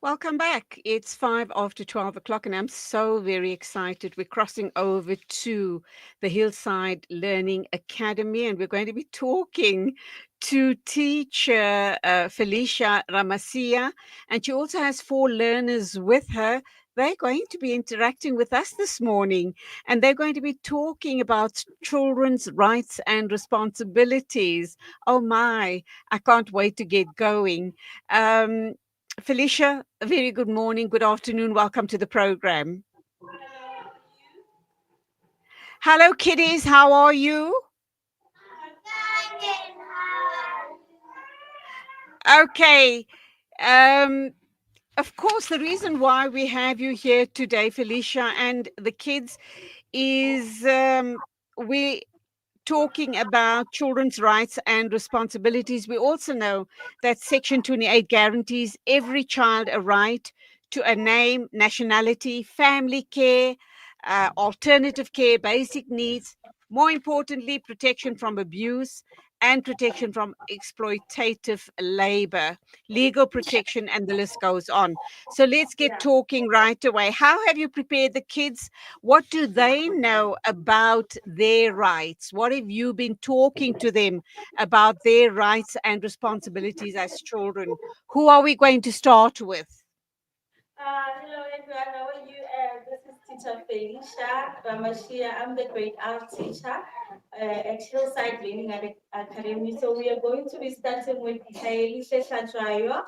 Welcome back. It's 12 o'clock, and I'm so very excited. We're crossing over to the Hillside Learning Academy, and we're going to be talking to teacher Felicia Ramasia, and she also has 4 learners with her. They're going to be interacting with us this morning, and they're going to be talking about children's rights and responsibilities. Oh my, I can't wait to get going. Felicia, a very good morning, good afternoon. Welcome to the program. Hello, kiddies. How are you? Okay. Of course, the reason why we have you here today, Felicia, and the kids is we talking about children's rights and responsibilities. We also know that Section 28 guarantees every child a right to a name, nationality, family care, alternative care, basic needs, more importantly, protection from abuse and protection from exploitative labor, legal protection, and the list goes on. So let's get talking right away. How have you prepared the kids? What do they know about their rights? What have you been talking to them about their rights and responsibilities as children? Who are we going to start with? Hello everyone, how are you? This is Teacher Felicia Ramashia. I'm the grade art teacher at Hillside Learning Academy. So we are going to be starting with Khayelihle Hlatswayo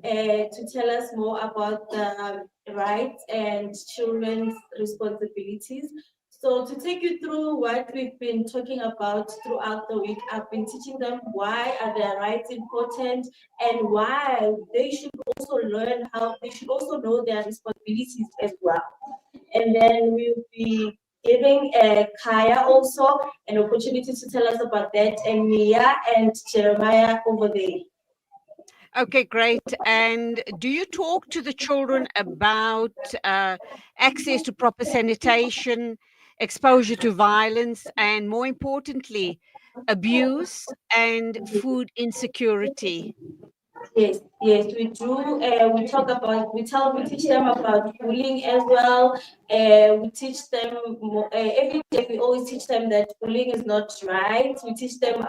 to tell us more about the rights and children's responsibilities. So to take you through what we've been talking about throughout the week, I've been teaching them why are their rights important and why they should also learn how they should also know their responsibilities as well. And then we'll be giving Kaya also an opportunity to tell us about that, and Mia and Jeremiah over there. Okay, great. And do you talk to the children about access to proper sanitation, exposure to violence, and more importantly, abuse and food insecurity? Yes, we do. We teach them about bullying as well. We teach them every day. We always teach them that bullying is not right. We teach them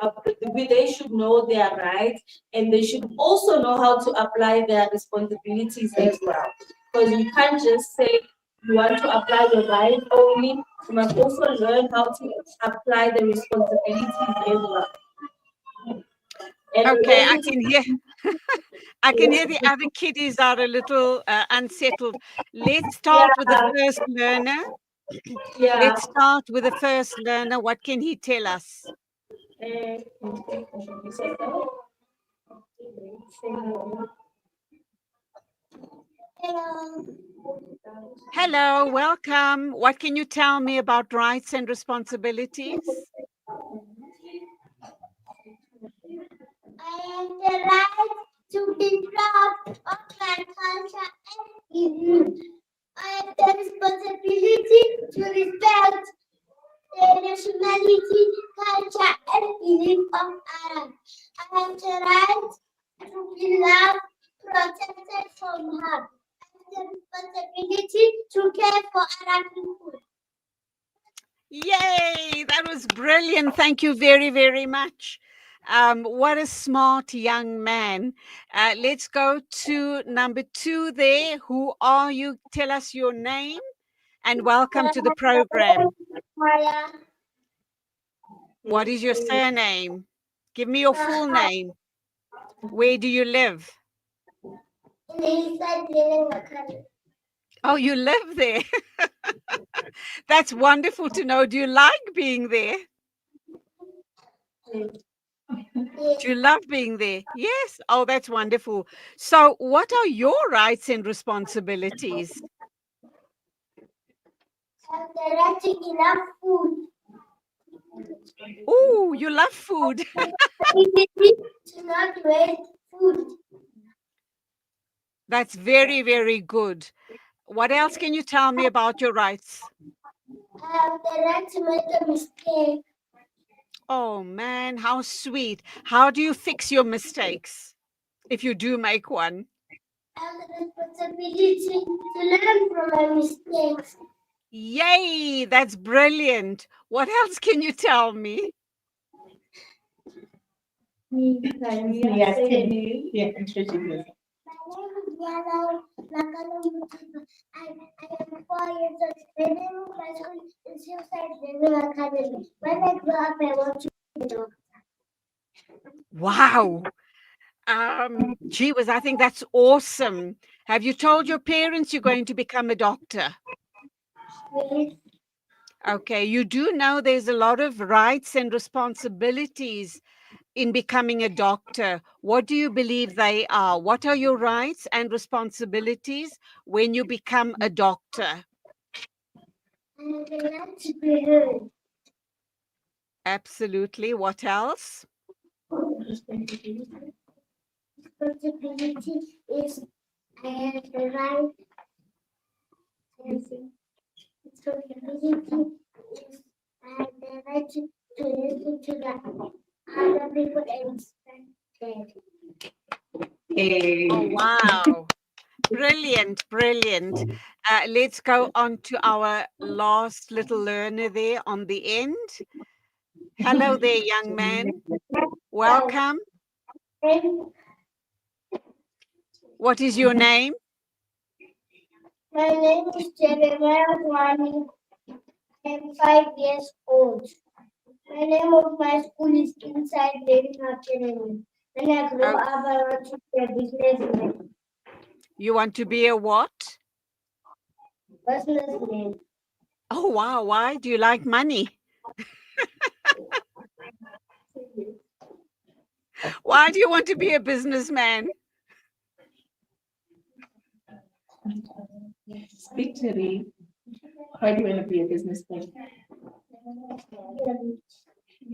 they should know their rights and they should also know how to apply their responsibilities as well. Because you can't just say you want to apply your rights only. You must also learn how to apply the responsibilities as well. And we Okay, I also can hear. I can hear the other kiddies are a little unsettled. Let's start with the yeah, first learner. yeah. Let's start with the first learner. What can he tell us? Hello. Hello, welcome. What can you tell me about rights and responsibilities? I have the right to be proud of my culture and belief. I have the responsibility to respect the nationality, culture, and belief of Arab. I have the right to be loved, protected from harm. I have the responsibility to care for Arab people. Yay, that was brilliant. Thank you very, very much. What a smart young man. Let's go to number 2 there. Who are you? Tell us your name and welcome to the program. What is your surname? Give me your full name. Where do you live? Oh, you live there. That's wonderful to know. Do you like being there? Do you love being there? Yes. Oh, that's wonderful. So, what are your rights and responsibilities? Have the right to enough food. Oh, you love food. To not waste food. That's very, very good. What else can you tell me about your rights? I have the right to make a mistake. Oh, man, how sweet. How do you fix your mistakes? if you do make one? And the responsibility to learn from my mistakes. Yay, that's brilliant. What else can you tell me? Yeah, introduce yourself. My name is Magane Modipa. I am 4 years old. The name of my school is Hillside Learning Academy. When I grow up, I want to be a doctor. Wow. Gee whiz, I think that's awesome. Have you told your parents you're going to become a doctor? Yes. Okay, you do know there's a lot of rights and responsibilities in becoming a doctor. What do you believe they are? What are your rights and responsibilities when you become a doctor? And I like to be heard. Absolutely. What else? Responsibility is I have the right. Responsibility is I have the right to listen to the other people and respect them. Oh, wow. Brilliant, brilliant. Let's go on to our last little learner there on the end. Hello there, young man. Welcome. What is your name? My name is Zwane. I am 5 years old. The name of my school is Hillside Learning Academy. When I grow Oh, up, I want to be a businessman. you want to be a what? Businessman. Oh, wow. Why? Do you like money? Why do you want to be a businessman? Speak to me. Why do you want to be a businessman?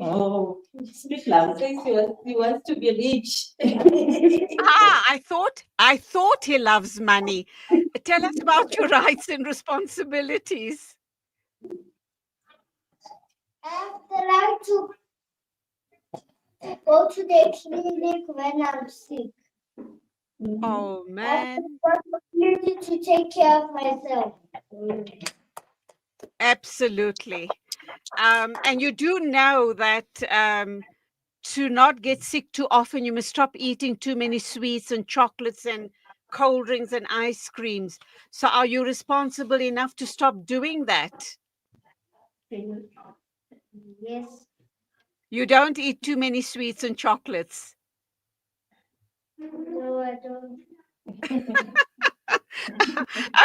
Oh, speak loud. Says he wants to be rich. I thought he loves money. Tell us about your rights and responsibilities. I have the right to go to the clinic when I'm sick. Oh, I have man. the responsibility to take care of myself. Absolutely. And you do know that to not get sick too often, you must stop eating too many sweets and chocolates and cold drinks and ice creams. So are you responsible enough to stop doing that? Yes. You don't eat too many sweets and chocolates. No, I don't.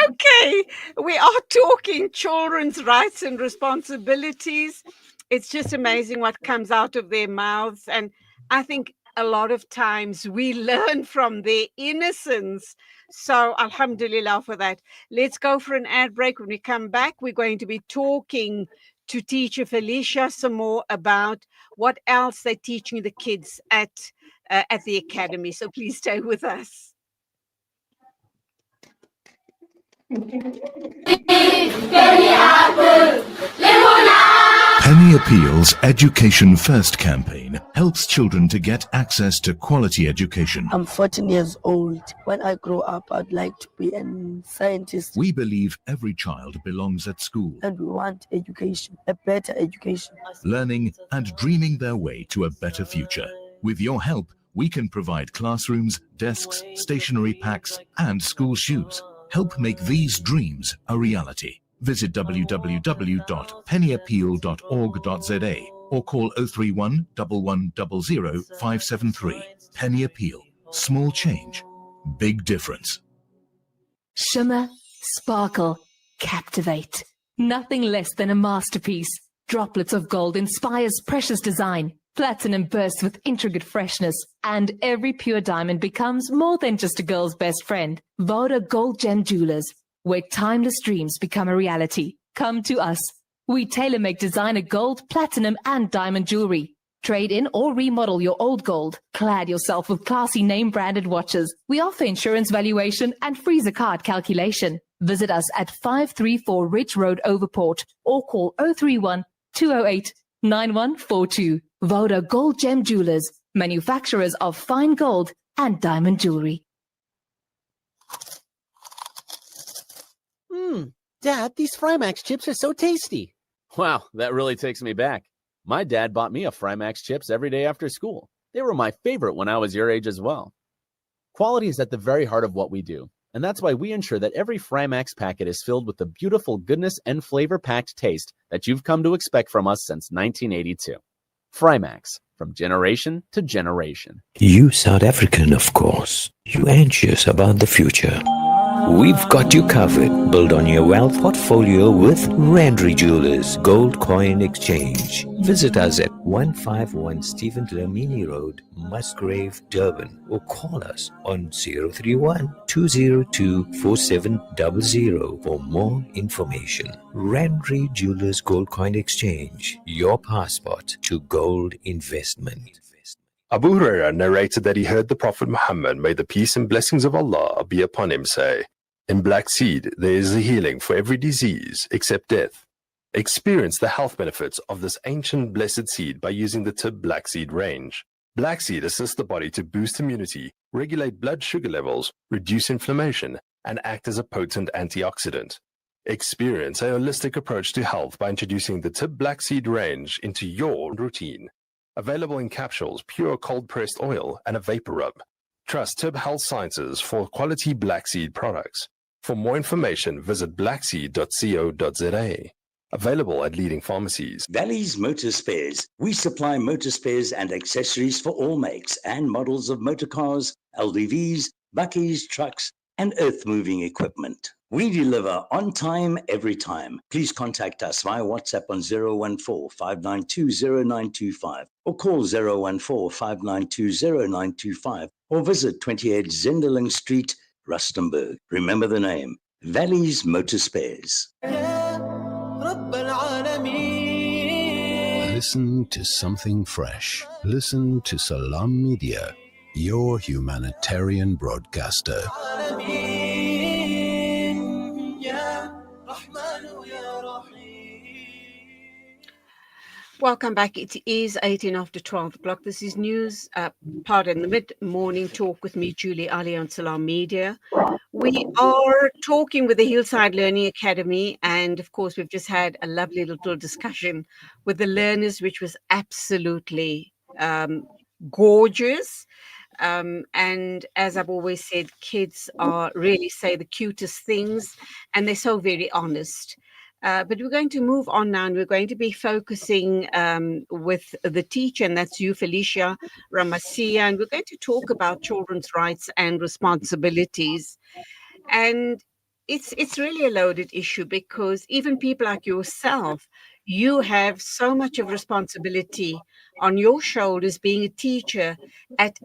Okay, we are talking children's rights and responsibilities. It's just amazing what comes out of their mouths. And I think a lot of times we learn from their innocence. So, alhamdulillah for that. Let's go for an ad break. When we come back, we're going to be talking to teacher Felicia some more about what else they're teaching the kids at the academy. So, please stay with us. Penny Appeal's Education First campaign helps children to get access to quality education. I'm 14 years old. When I grow up, I'd like to be a scientist. We believe every child belongs at school, And we want education, a better education. learning and dreaming their way to a better future. With your help, we can provide classrooms, desks, stationery packs, and school shoes. Help make these dreams a reality. Visit www.pennyappeal.org.za or call 031 1100 573. Penny Appeal. Small change, big difference. Shimmer, sparkle, captivate. Nothing less than a masterpiece. Droplets of gold inspires precious design. Platinum bursts with intricate freshness. And every pure diamond becomes more than just a girl's best friend. Voda Gold Gem Jewelers, where timeless dreams become a reality. Come to us. We tailor-make designer gold, platinum, and diamond jewelry. Trade in or remodel your old gold. Clad yourself with classy name-branded watches. We offer insurance valuation and free zakat calculation. Visit us at 534 Ridge Road, Overport, or call 031 208 9142. Voda Gold Gem Jewelers, manufacturers of fine gold and diamond jewelry. Dad, these Frymax chips are so tasty. Wow, that really takes me back. My dad bought me a Frymax chips every day after school. They were my favorite when I was your age as well. Quality is at the very heart of what we do, and that's why we ensure that every Frymax packet is filled with the beautiful goodness and flavor-packed taste that you've come to expect from us since 1982. Frymax, from generation to generation. You South African, of course. You anxious about the future. We've got you covered. Build on your wealth portfolio with Randry Jewelers Gold Coin Exchange. Visit us at 151 Stephen Dlamini Road, Musgrave, Durban, or call us on 031-202-4700 for more information. Randry Jewelers Gold Coin Exchange, your passport to gold investment. Abu Huraira narrated that he heard the Prophet Muhammad, may the peace and blessings of Allah be upon him, say, "In black seed there is a healing for every disease except death. Experience the health benefits of this ancient blessed seed by using the Tib Black Seed range. Black seed assists the body to boost immunity, regulate blood sugar levels, reduce inflammation, and act as a potent antioxidant. Experience a holistic approach to health by introducing the Tib Black Seed range into your routine. Available in capsules, pure cold-pressed oil, and a vapor rub. Trust Tib Health Sciences for quality black seed products. For more information, visit blackseed.co.za. Available at leading pharmacies. Valley's Motor Spares. We supply motor spares and accessories for all makes and models of motor cars, LDVs, buckies, trucks, and earth-moving equipment. We deliver on time, every time. Please contact us via WhatsApp on 014-592-0925 or call 014-592-0925 or visit 28 Zenderling Street, Rustenburg. Remember the name, Valley's Motor Spares. Listen to something fresh. Listen to Salam Media, your humanitarian broadcaster. Welcome back. It is 18 after 12 o'clock. This is news, the mid-morning talk with me, Julie Ali, on Salam Media. We are talking with the Hillside Learning Academy, and of course, we've just had a lovely little discussion with the learners, which was absolutely gorgeous. And as I've always said, kids really say the cutest things, and they're so very honest. But we're going to move on now, and we're going to be focusing with the teacher, and that's you, Felicia Ramasia, and we're going to talk about children's rights and responsibilities. And it's really a loaded issue, because even people like yourself, you have so much of responsibility on your shoulders being a teacher at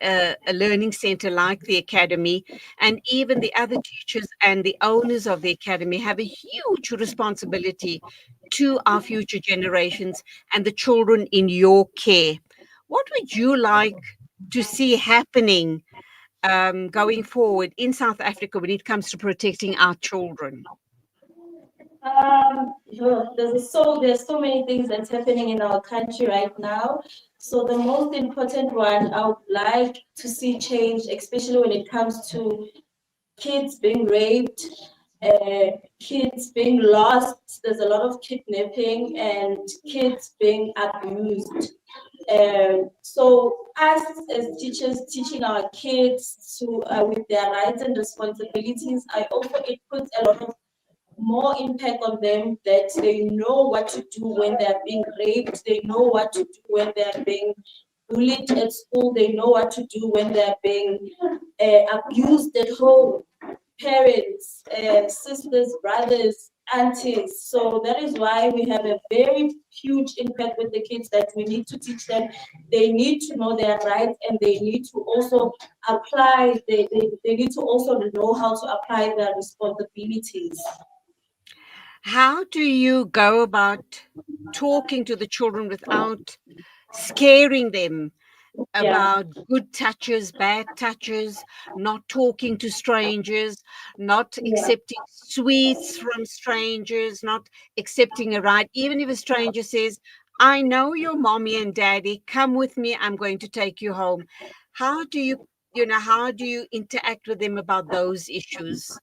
a learning center like the academy, and even the other teachers and the owners of the academy have a huge responsibility to our future generations and the children in your care. What would you like to see happening going forward in South Africa when it comes to protecting our children? There's so many things that's happening in our country right now. So the most important one I would like to see change, especially when it comes to kids being raped, kids being lost. There's a lot of kidnapping and kids being abused. So us as teachers teaching our kids to with their rights and responsibilities, it puts a lot of more impact on them, that they know what to do when they're being raped, they know what to do when they're being bullied at school, they know what to do when they're being abused at home, parents, sisters, brothers, aunties. So that is why we have a very huge impact with the kids, that we need to teach them. They need to know their rights, and they need to also apply, they need to also know how to apply their responsibilities. How do you go about talking to the children without scaring them about good touches, bad touches, not talking to strangers, not accepting sweets from strangers, not accepting a ride, even if a stranger says, I know your mommy and daddy, come with me, I'm going to take you home. How do you, how do you interact with them about those issues?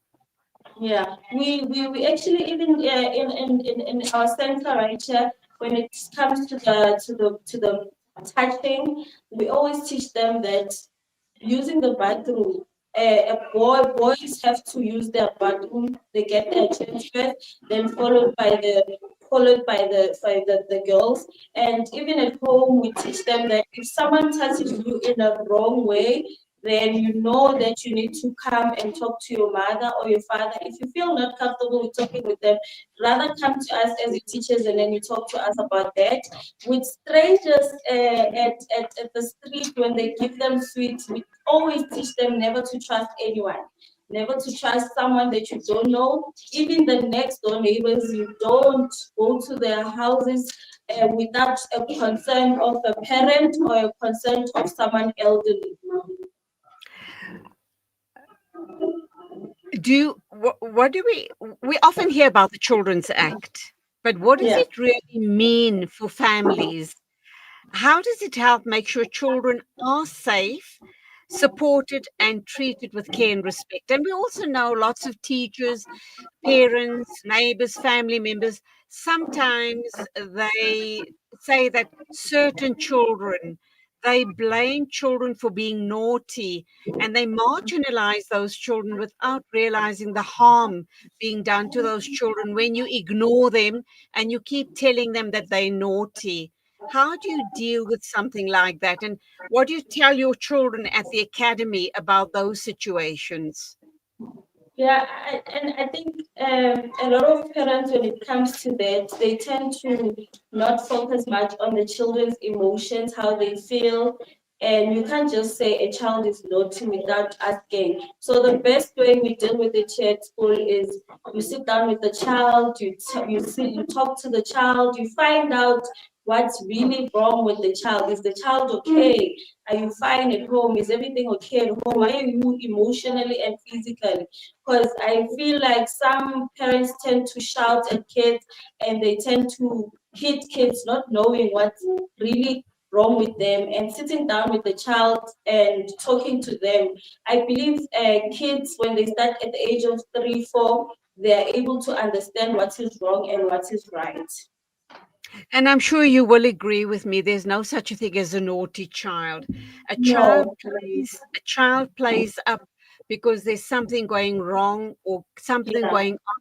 Yeah, we actually even in our center right here, when it comes to the touching, we always teach them that using the bathroom, boys have to use their bathroom. They get their chance first, then followed by the girls. And even at home, we teach them that if someone touches you in a wrong way, then you know that you need to come and talk to your mother or your father. If you feel not comfortable with talking with them, rather come to us as your teachers and then you talk to us about that. With strangers at the street, when they give them sweets, we always teach them never to trust anyone. Never to trust someone that you don't know. Even the next door neighbors, you don't go to their houses without a consent of a parent or a consent of someone elderly. What do we often hear about the Children's Act, but what does Yeah. it really mean for families? How does it help make sure children are safe, supported, and treated with care and respect? And we also know lots of teachers, parents, neighbors, family members, sometimes they say that certain children, they blame children for being naughty and they marginalize those children without realizing the harm being done to those children when you ignore them and you keep telling them that they're naughty. How do you deal with something like that? And what do you tell your children at the academy about those situations? Yeah, and I think a lot of parents, when it comes to that, they tend to not focus much on the children's emotions, how they feel. And you can't just say a child is naughty without asking. So the best way we deal with it here at school is you sit down with the child, you talk to the child, you find out what's really wrong with the child. Is the child okay? Are you fine at home? Is everything okay at home? Are you emotionally and physically? Because I feel like some parents tend to shout at kids and they tend to hit kids not knowing what's really wrong with them, and sitting down with the child and talking to them. I believe kids, when they start at the age of 3, 4, they are able to understand what is wrong and what is right. And I'm sure you will agree with me. There's no such a thing as a naughty child. No. A child plays up because there's something going wrong or something Yeah. going on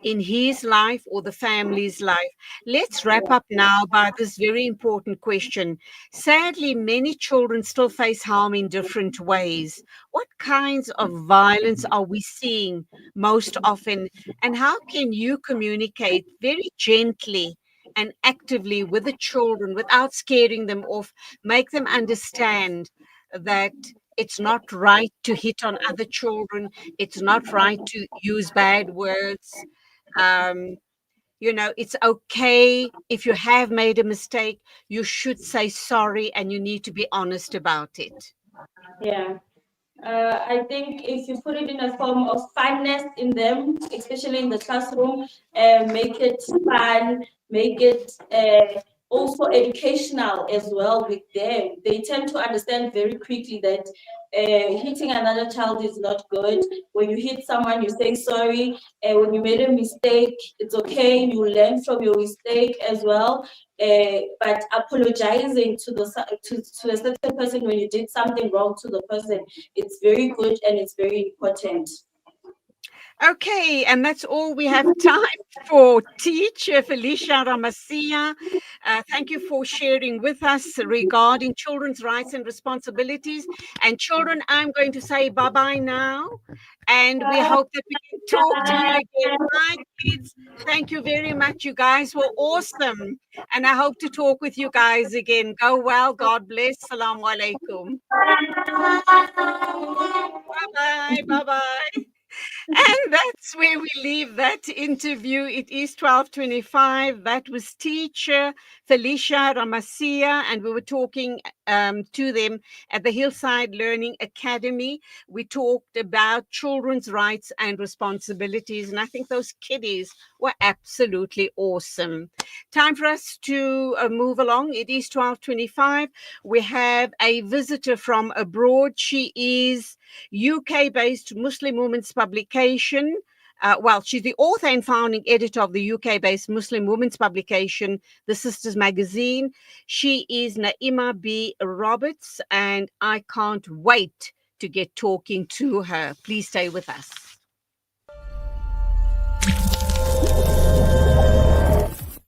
in his life or the family's life. Let's wrap up now by this very important question. Sadly, many children still face harm in different ways. What kinds of violence are we seeing most often? And how can you communicate very gently and actively with the children without scaring them off, make them understand that it's not right to hit on other children, it's not right to use bad words. um, it's okay if you have made a mistake, you should say sorry and you need to be honest about it. Yeah. I think if you put it in a form of funness in them, especially in the classroom, make it fun, make it also educational as well with them. They tend to understand very quickly that hitting another child is not good. When you hit someone, you say sorry. When you made a mistake, it's okay. You learn from your mistake as well. But apologizing to a certain person when you did something wrong to the person, it's very good and it's very important. Okay, and that's all we have time for. Teacher Felicia Ramasia, thank you for sharing with us regarding children's rights and responsibilities. And children, I'm going to say bye-bye now, and we hope that we can talk to you again. Bye, kids. Thank you very much. You guys were awesome, and I hope to talk with you guys again. Go well. God bless. Assalamu alaikum. Bye-bye. Bye-bye. And that's where we leave that interview. It is 12:25. That was teacher Felicia Ramasia, and we were talking to them at the Hillside Learning Academy. We talked about children's rights and responsibilities, and I think those kiddies were absolutely awesome. Time for us to move along. It is 12:25. We have a visitor from abroad. She is UK-based Muslim Women's publication. She's the author and founding editor of the UK-based Muslim women's publication, The Sisters Magazine. She is Naima B. Roberts, and I can't wait to get talking to her. Please stay with us.